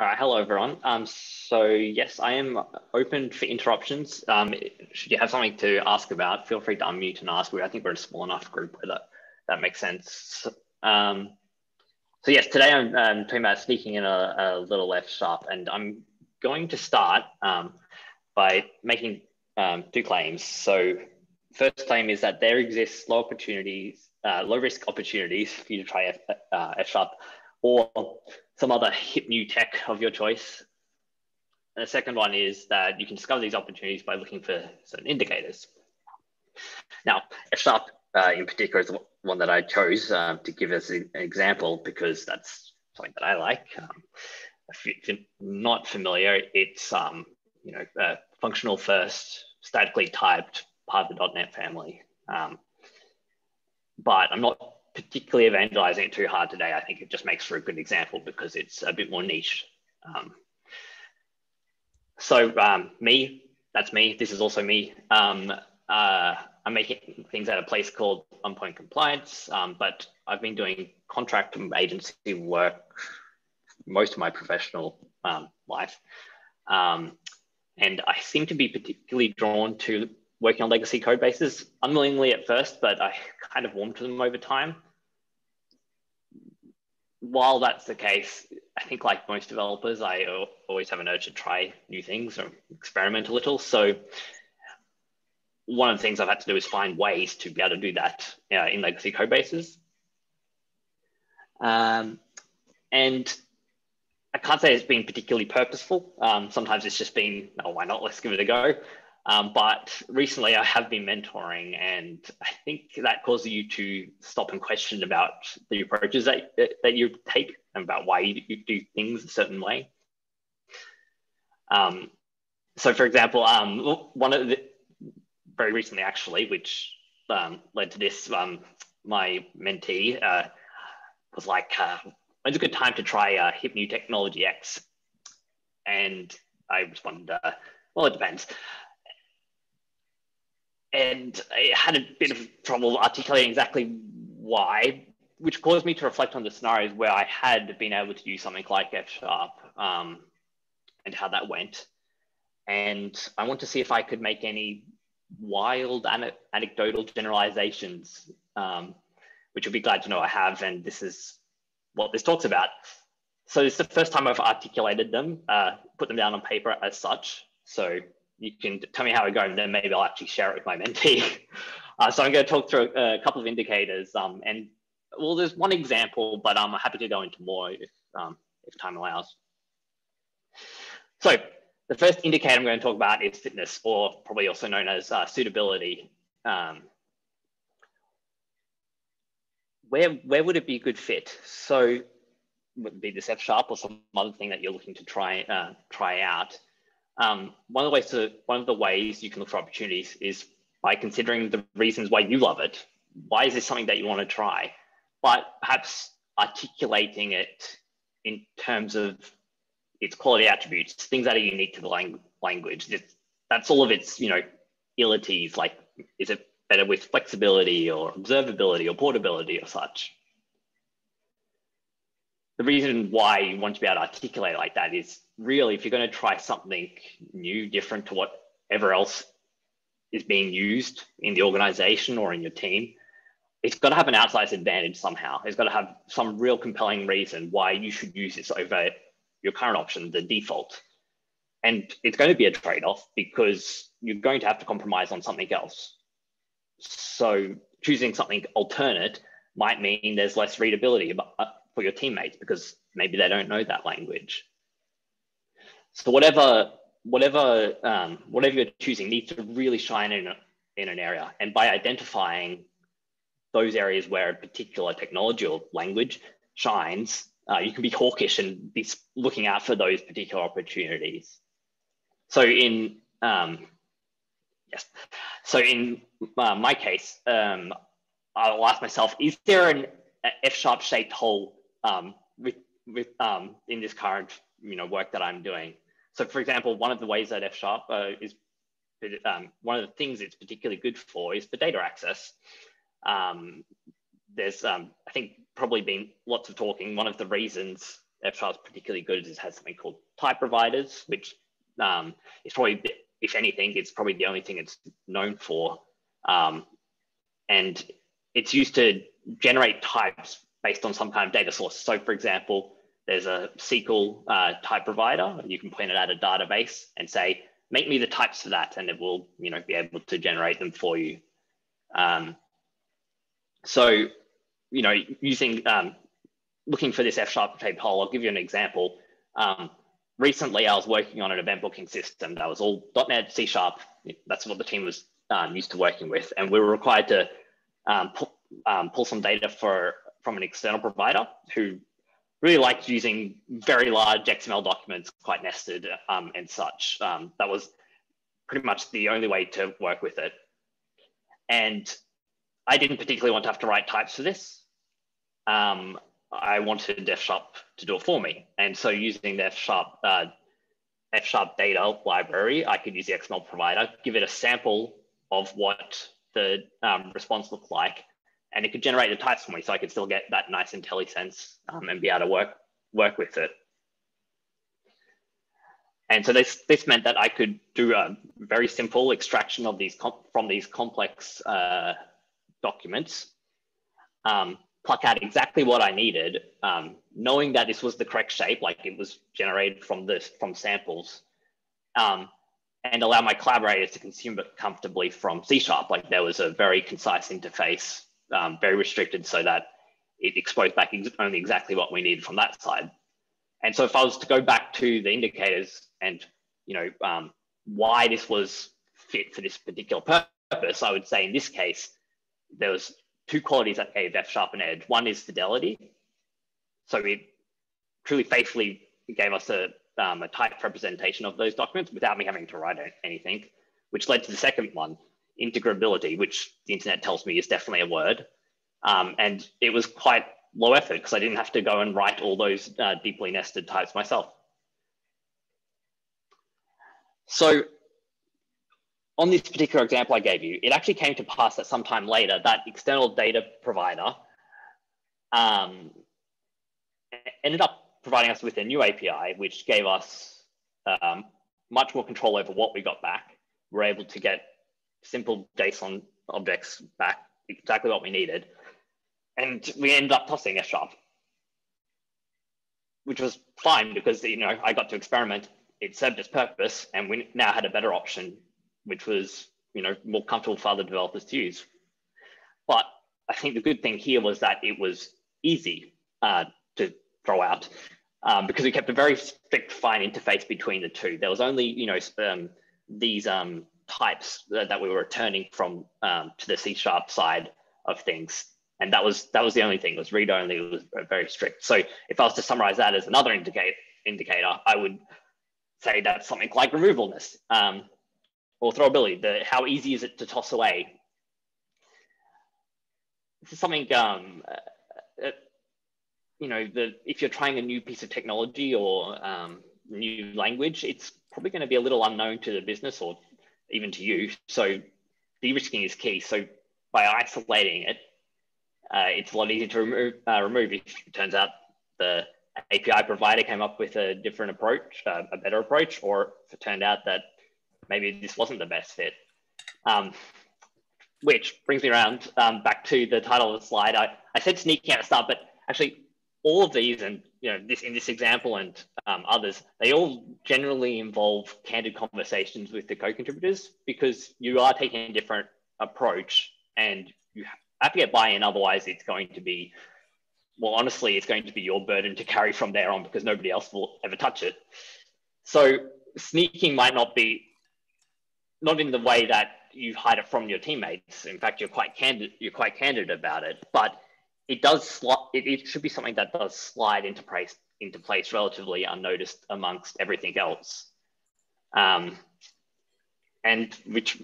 All right, hello everyone. So yes, I am open for interruptions. Should you have something to ask about, feel free to unmute and ask. I think we're a small enough group where that makes sense. So yes, today I'm talking about sneaking in a little F sharp, and I'm going to start by making two claims. So first claim is that there exists low risk opportunities for you to try F sharp or some other hip new tech of your choice. And the second one is that you can discover these opportunities by looking for certain indicators. Now, F sharp in particular is the one that I chose to give as an example because that's something that I like. If you're not familiar, it's functional first, statically typed, part of the .NET family. But I'm not particularly evangelizing it too hard today. I think it just makes for a good example because it's a bit more niche. That's me. This is also me. I'm making things at a place called On-Point Compliance, but I've been doing contract agency work most of my professional life. And I seem to be particularly drawn to working on legacy code bases, unwillingly at first, but I kind of warmed to them over time. While that's the case, I think like most developers, I always have an urge to try new things or experiment a little. So one of the things I've had to do is find ways to be able to do that in legacy code bases. And I can't say it's been particularly purposeful. Sometimes it's just been, oh, why not? Let's give it a go. But recently I have been mentoring, and I think that causes you to stop and question about the approaches that you take and about why you do things a certain way. So for example, one of the, very recently actually, which led to this, my mentee was like, when's a good time to try hip new technology X? And I responded, well, it depends. And I had a bit of trouble articulating exactly why, which caused me to reflect on the scenarios where I had been able to use something like F sharp and how that went. And I want to see if I could make any wild anecdotal generalizations, which you'll be glad to know I have. And this is what this talks about. So it's the first time I've articulated them, put them down on paper as such. So you can tell me how it goes, and then maybe I'll actually share it with my mentee. So I'm going to talk through a couple of indicators, and well, there's one example, but I'm happy to go into more if time allows. So the first indicator I'm going to talk about is fitness, or probably also known as suitability. Where would it be a good fit? So would it be this F sharp or some other thing that you're looking to try out? One of the ways you can look for opportunities is by considering the reasons why you love it. Why is this something that you want to try? But perhaps articulating it in terms of its quality attributes, things that are unique to the language. That's all of its, abilities. Like, is it better with flexibility or observability or portability or such? The reason why you want to be able to articulate like that is really, if you're going to try something new, different to whatever else is being used in the organization or in your team, it's got to have an outsized advantage somehow. It's got to have some real compelling reason why you should use this over your current option, the default. And it's going to be a trade-off because you're going to have to compromise on something else. So choosing something alternate might mean there's less readability for your teammates because maybe they don't know that language. So whatever you're choosing needs to really shine in an area. And by identifying those areas where a particular technology or language shines, you can be hawkish and be looking out for those particular opportunities. So in my case, I'll ask myself, is there an F sharp shaped hole in this current work that I'm doing? So for example, one of the ways that F sharp is one of the things it's particularly good for is for data access. There's I think probably been lots of talking. One of the reasons F# is particularly good is it has something called type providers, which is probably, if anything, it's probably the only thing it's known for. And it's used to generate types based on some kind of data source. So for example, there's a SQL type provider. You can point it at a database and say, make me the types for that, and it will, you know, be able to generate them for you. So, you know, using, looking for this F# shaped hole, I'll give you an example. Recently, I was working on an event booking system that was all .NET, C#. That's what the team was used to working with. And we were required to pull some data from an external provider who really liked using very large XML documents, quite nested and such. That was pretty much the only way to work with it. And I didn't particularly want to have to write types for this. I wanted F# to do it for me. And so using the F# data library, I could use the XML provider, give it a sample of what the response looked like, and it could generate the types for me, so I could still get that nice IntelliSense and be able to work with it. And so this meant that I could do a very simple extraction of these from these complex documents, pluck out exactly what I needed, knowing that this was the correct shape, like it was generated from samples, and allow my collaborators to consume it comfortably from C#. Like there was a very concise interface, very restricted, so that it exposed back only exactly what we needed from that side. And so if I was to go back to the indicators and, you know, why this was fit for this particular purpose, I would say in this case, there was two qualities that gave F# an edge. One is fidelity. So it truly faithfully gave us a type representation of those documents without me having to write anything, which led to the second one, integrability, which the internet tells me is definitely a word. And it was quite low effort because I didn't have to go and write all those deeply nested types myself. So on this particular example I gave you, it actually came to pass that sometime later, that external data provider ended up providing us with a new API, which gave us much more control over what we got back. We're able to get simple JSON objects back, exactly what we needed. And we ended up tossing F#, which was fine because, you know, I got to experiment. It served its purpose, and we now had a better option, which was, you know, more comfortable for other developers to use. But I think the good thing here was that it was easy to throw out because we kept a very strict, fine interface between the two. There was only, you know, these types that we were returning from to the C# side of things. And that was the only thing. It was read only. It was very strict. So if I was to summarize that as another indicator, I would say that's something like removableness or throwability. How easy is it to toss away? This is something, you know, if you're trying a new piece of technology or new language, it's probably going to be a little unknown to the business or even to you. So de-risking is key. So by isolating it, it's a lot easier to remove if it turns out the API provider came up with a different approach, a better approach, or if it turned out that maybe this wasn't the best fit. Which brings me around back to the title of the slide. I said sneaking at the start, but actually all of these, and you know, in this example and others, they all generally involve candid conversations with the co-contributors because you are taking a different approach and you have to get buy-in. Otherwise, it's going to be, well, honestly, it's going to be your burden to carry from there on because nobody else will ever touch it. So sneaking might not be, not in the way that you hide it from your teammates. In fact, you're quite candid about it, but it does, it should be something that does slide into place relatively unnoticed amongst everything else. And which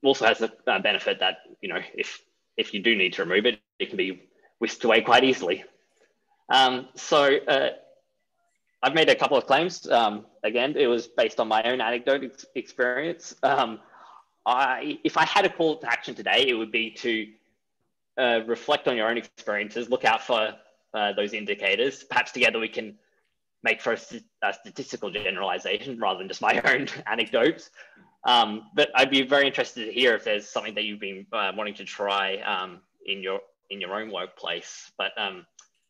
also has the benefit that, you know, if you do need to remove it, it can be whisked away quite easily. So I've made a couple of claims. Again, it was based on my own anecdote experience. If I had a call to action today, it would be to reflect on your own experiences, look out for those indicators. Perhaps together we can make for a statistical generalization rather than just my own anecdotes. But I'd be very interested to hear if there's something that you've been wanting to try in your own workplace. But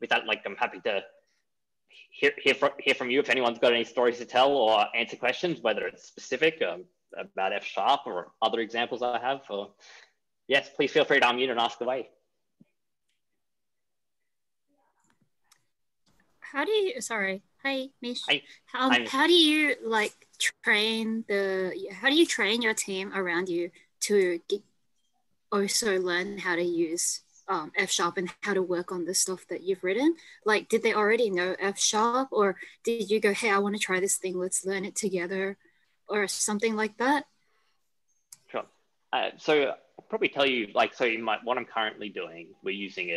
with that, like, I'm happy to hear from you if anyone's got any stories to tell or answer questions, whether it's specific about F# or other examples I have. Or yes, please feel free to unmute and ask away. How do you, sorry, hi, Mish. Hi. How do you like train your team around you to also learn how to use F# and how to work on the stuff that you've written? Like, did they already know F#, or did you go, hey, I want to try this thing, let's learn it together, or something like that? Sure. So I'll probably tell you, like, so what I'm currently doing, we're using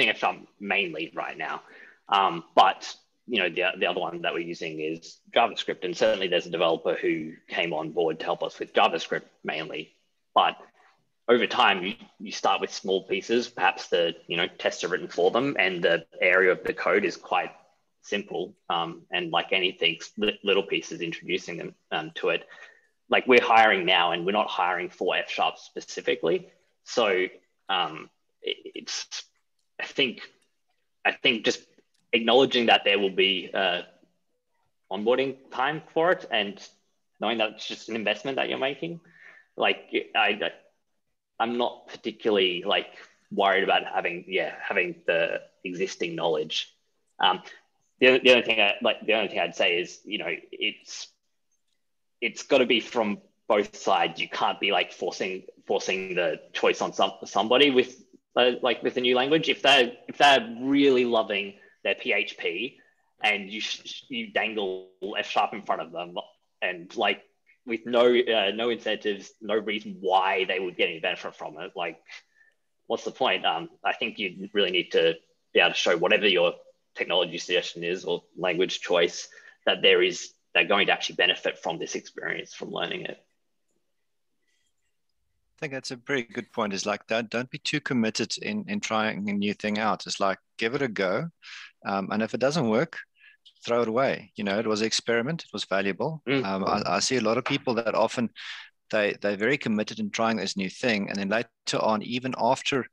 F# mainly right now, but the other one that we're using is JavaScript, and certainly there's a developer who came on board to help us with JavaScript mainly. But over time, you start with small pieces. Perhaps the tests are written for them, and the area of the code is quite simple. And like anything, little pieces introducing them to it. Like, we're hiring now, and we're not hiring for F# specifically. So it's I think just acknowledging that there will be onboarding time for it, and knowing that it's just an investment that you're making. Like, I'm not particularly like worried about having the existing knowledge. The only thing I'd say is, it's got to be from both sides. You can't be like forcing the choice on somebody with with a new language. If they're really loving their PHP, and you dangle F# in front of them, and like with no incentives, no reason why they would get any benefit from it, like, what's the point? I think you really need to be able to show whatever your technology suggestion is or language choice, that they're going to actually benefit from this experience, from learning it. I think that's a very good point. Is like that. Don't be too committed in trying a new thing out. It's like, give it a go, and if it doesn't work, throw it away. It was an experiment. It was valuable. I see a lot of people that often they're very committed in trying this new thing, and then later on, even after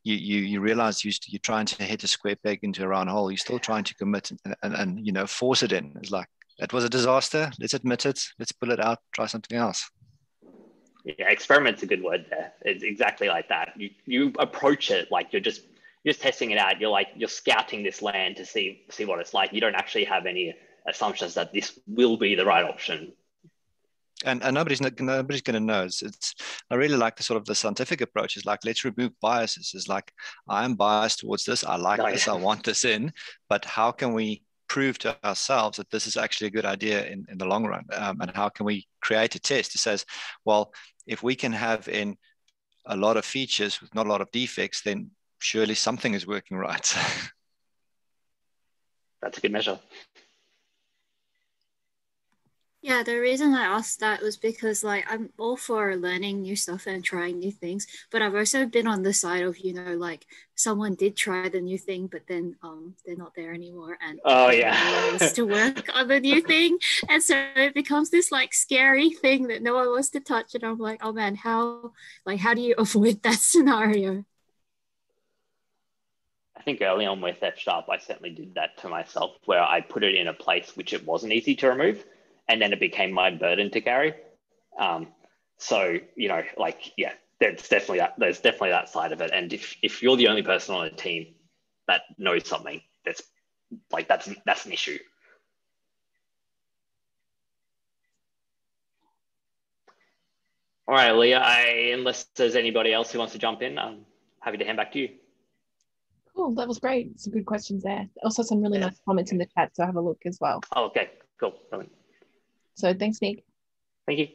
you realize you're trying to hit a square peg into a round hole, you're still trying to commit and force it in. It's like, that was a disaster. Let's admit it. Let's pull it out. Try something else. Yeah, experiment's a good word there. It's exactly like that. You approach it like you're just testing it out. You're scouting this land to see what it's like. You don't actually have any assumptions that this will be the right option. And nobody's going to know. I really like the sort of the scientific approach. Is like, let's remove biases. It's like, I'm biased towards this. I like this. I want this in. But how can we prove to ourselves that this is actually a good idea in the long run? And how can we create a test that says, well, if we can have in a lot of features with not a lot of defects, then surely something is working right. That's a good measure. Yeah, the reason I asked that was because, like, I'm all for learning new stuff and trying new things, but I've also been on the side of, like, someone did try the new thing, but then they're not there anymore, and ways to work on the new thing, and so it becomes this like scary thing that no one wants to touch, and I'm like, oh man, how do you avoid that scenario? I think early on with F#, I certainly did that to myself, where I put it in a place which it wasn't easy to remove, and then it became my burden to carry. So, there's definitely that side of it. And if you're the only person on a team that knows something, that's an issue. All right, Leah, unless there's anybody else who wants to jump in, I'm happy to hand back to you. Cool, that was great. Some good questions there. Also some really nice comments in the chat, so have a look as well. Oh, okay, cool. Brilliant. So thanks, Nick. Thank you.